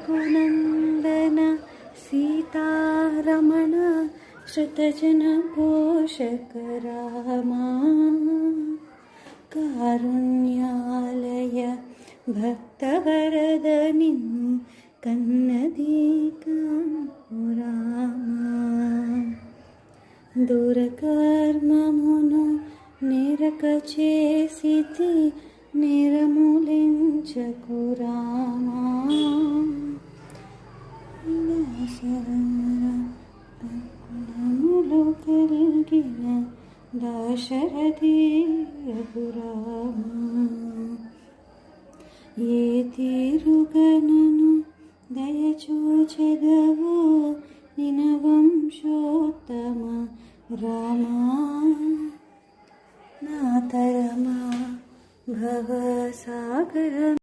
श्रीरघुनन्दन सीतारमण श्रुतजनपोषक रामा कारुण्यालय भक्तवरद निन्नु कन्नदी रामा दुरकर्ममुनु नेरक చేసితి నేరములించకు రామా దాశరథములు కలిగిన దాశరథి రఘురామా ఏ తీరుగనను దయచూచెదవో నిన వంశోత్తమ రామా నాతరమా భవసాగర